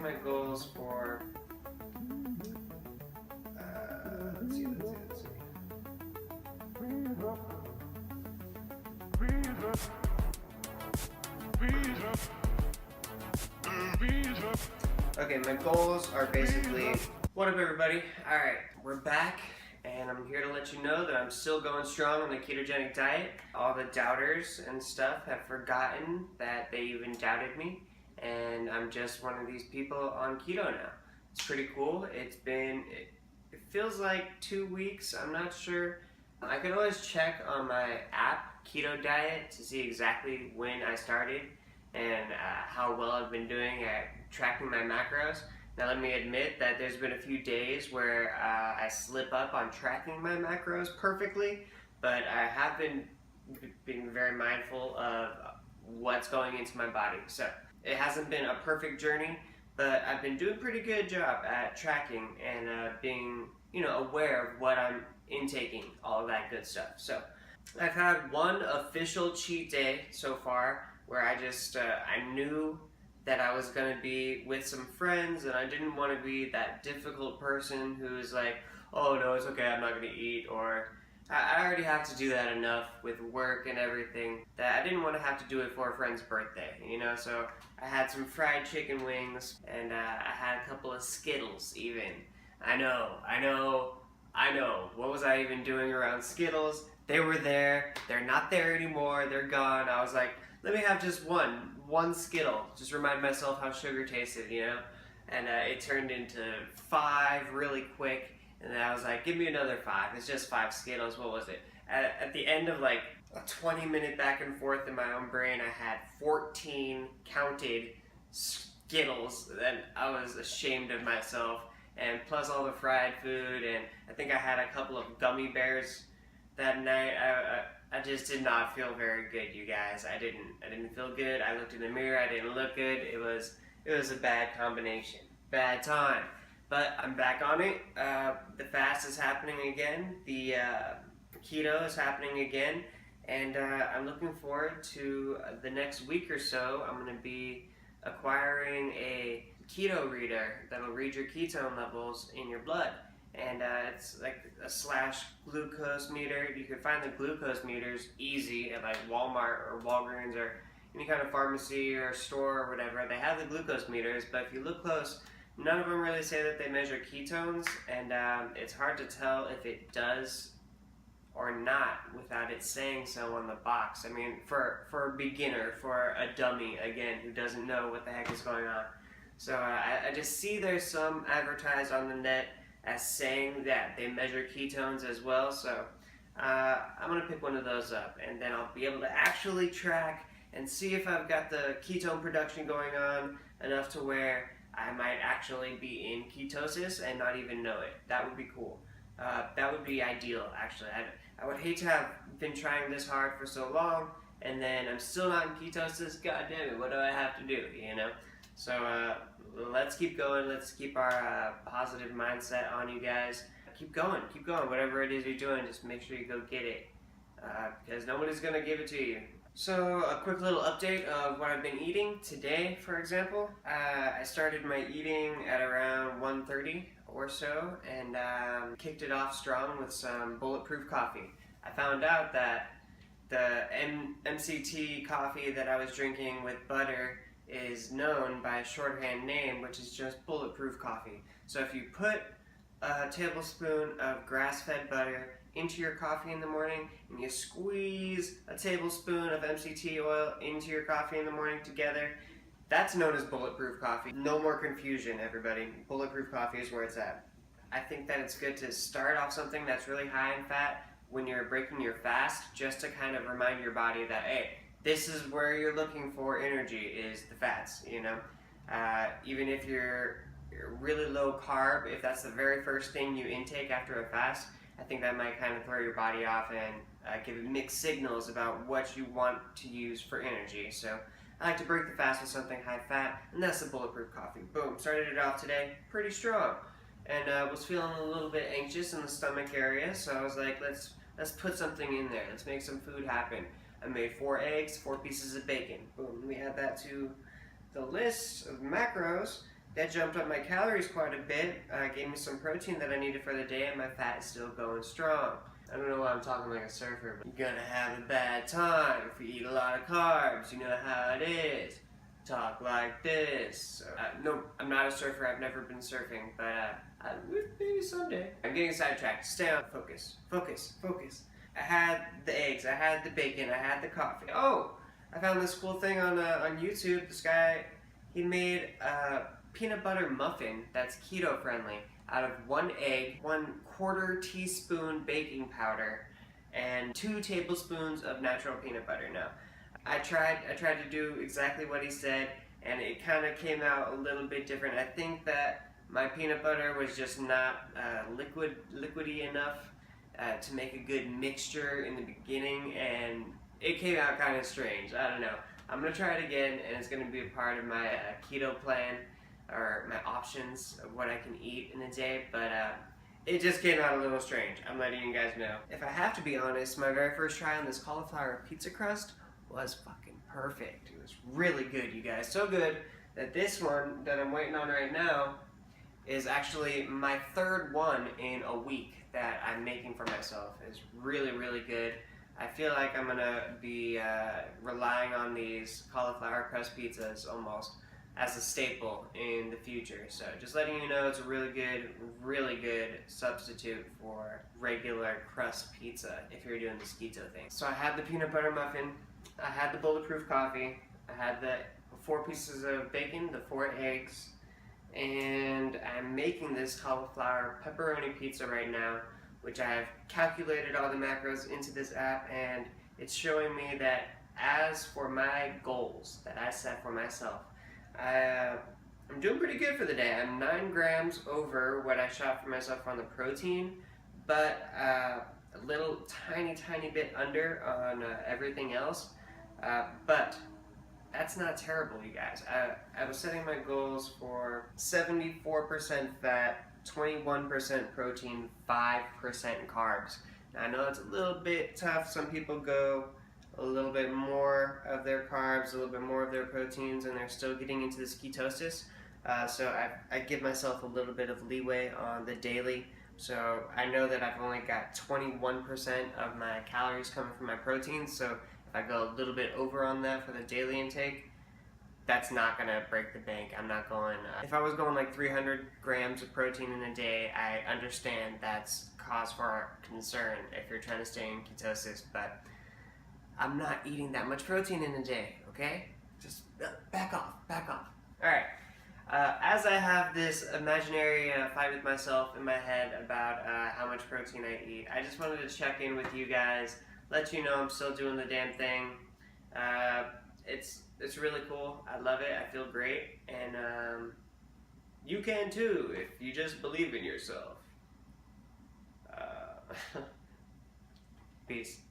my goals for, let's see. Okay, my goals are basically, what up everybody? Alright, we're back and I'm here to let you know that I'm still going strong on the ketogenic diet. All the doubters and stuff have forgotten that they even doubted me, and I'm just one of these people on keto now. It's pretty cool. It feels like 2 weeks, I'm not sure. I can always check on my app, Keto Diet, to see exactly when I started and how well I've been doing at tracking my macros. Now let me admit that there's been a few days where I slip up on tracking my macros perfectly, but I have been being very mindful of what's going into my body. So it hasn't been a perfect journey, but I've been doing a pretty good job at tracking and being, aware of what I'm intaking, all of that good stuff. So I've had one official cheat day so far where I just, I knew that I was going to be with some friends and I didn't want to be that difficult person who's like, oh no, it's okay, I'm not going to eat, or I already have to do that enough with work and everything that I didn't want to have to do it for a friend's birthday, so I had some fried chicken wings and I had a couple of Skittles even. I know, what was I even doing around Skittles? They were there, they're not there anymore, they're gone. I was like, let me have just one Skittle, just remind myself how sugar tasted, and it turned into 5 really quick, and then I was like, give me another 5, it's just 5 Skittles. What was it? At the end of like a 20-minute back and forth in my own brain, I had 14 counted Skittles, and I was ashamed of myself, and plus all the fried food, and I think I had a couple of gummy bears that night. I just did not feel very good, you guys. I didn't feel good. I looked in the mirror, I didn't look good. It was a bad combination. Bad time. But I'm back on it. The fast is happening again. The keto is happening again. And I'm looking forward to the next week or so. I'm going to be acquiring a keto reader that'll read your ketone levels in your blood. And it's like a / glucose meter. You can find the glucose meters easy at like Walmart or Walgreens or any kind of pharmacy or store or whatever. They have the glucose meters, but if you look close, none of them really say that they measure ketones, and it's hard to tell if it does or not without it saying so on the box. I mean, for a beginner, for a dummy, again, who doesn't know what the heck is going on. So I just see there's some advertised on the net as saying that they measure ketones as well, so I'm going to pick one of those up, and then I'll be able to actually track and see if I've got the ketone production going on enough to where I might actually be in ketosis and not even know it. That would be cool. That would be ideal, actually. I would hate to have been trying this hard for so long, and then I'm still not in ketosis. God damn it, what do I have to do, So let's keep going. Let's keep our positive mindset on, you guys. Keep going. Whatever it is you're doing, just make sure you go get it, because nobody's going to give it to you. So a quick little update of what I've been eating today, for example. I started my eating at around 1:30 or so, and kicked it off strong with some bulletproof coffee. I found out that the MCT coffee that I was drinking with butter is known by a shorthand name, which is just bulletproof coffee. So if you put a tablespoon of grass-fed butter into your coffee in the morning, and you squeeze a tablespoon of MCT oil into your coffee in the morning together, that's known as bulletproof coffee. No more confusion, everybody. Bulletproof coffee is where it's at. I think that it's good to start off something that's really high in fat when you're breaking your fast, just to kind of remind your body that, hey, this is where you're looking for energy, is the fats, Even if you're really low carb, if that's the very first thing you intake after a fast, I think that might kind of throw your body off and give mixed signals about what you want to use for energy. So I like to break the fast with something high fat, and that's the bulletproof coffee. Boom, started it off today, pretty strong. And was feeling a little bit anxious in the stomach area, so I was like, let's put something in there, let's make some food happen. I made 4 eggs, 4 pieces of bacon. Boom, we add that to the list of macros. that jumped up my calories quite a bit, gave me some protein that I needed for the day, and my fat is still going strong. I don't know why I'm talking like a surfer, but you're gonna have a bad time if you eat a lot of carbs. You know how it is. Talk like this. No, I'm not a surfer. I've never been surfing, but maybe someday. I'm getting sidetracked. Stay on focus. Focus. Focus. I had the eggs. I had the bacon. I had the coffee. Oh, I found this cool thing on YouTube. This guy, he made a peanut butter muffin that's keto friendly out of 1 egg, 1/4 teaspoon baking powder, and 2 tablespoons of natural peanut butter. Now, I tried to do exactly what he said, and it kind of came out a little bit different. I think that my peanut butter was just not liquidy enough to make a good mixture in the beginning, and it came out kind of strange. I don't know. I'm gonna try it again, and it's gonna be a part of my keto plan, or my options of what I can eat in a day, but it just came out a little strange. I'm letting you guys know. If I have to be honest, my very first try on this cauliflower pizza crust was fucking perfect. It was really good, you guys. So good that this one that I'm waiting on right now is actually my 3rd one in a week that I'm making for myself. It's really, really good. I feel like I'm gonna be relying on these cauliflower crust pizzas almost as a staple in the future. So just letting you know, it's a really good substitute for regular crust pizza if you're doing this keto thing. So I had the peanut butter muffin, I had the bulletproof coffee, I had the 4 pieces of bacon, the 4 eggs, and I'm making this cauliflower pepperoni pizza right now, which I have calculated all the macros into this app, and it's showing me that as for my goals that I set for myself, I'm doing pretty good for the day. I'm 9 grams over what I shot for myself on the protein, but a little tiny bit under on everything else. But that's not terrible, you guys. I was setting my goals for 74% fat, 21% protein, 5% carbs. Now, I know it's a little bit tough. Some people go a little bit more of their carbs, a little bit more of their proteins, and they're still getting into this ketosis. So I give myself a little bit of leeway on the daily. So I know that I've only got 21% of my calories coming from my protein. So if I go a little bit over on that for the daily intake, that's not gonna break the bank. I'm not going, if I was going like 300 grams of protein in a day, I understand that's cause for concern if you're trying to stay in ketosis, but I'm not eating that much protein in a day, okay? Just back off. Alright, as I have this imaginary fight with myself in my head about how much protein I eat, I just wanted to check in with you guys, let you know I'm still doing the damn thing. It's really cool. I love it. I feel great. And you can too if you just believe in yourself. Peace.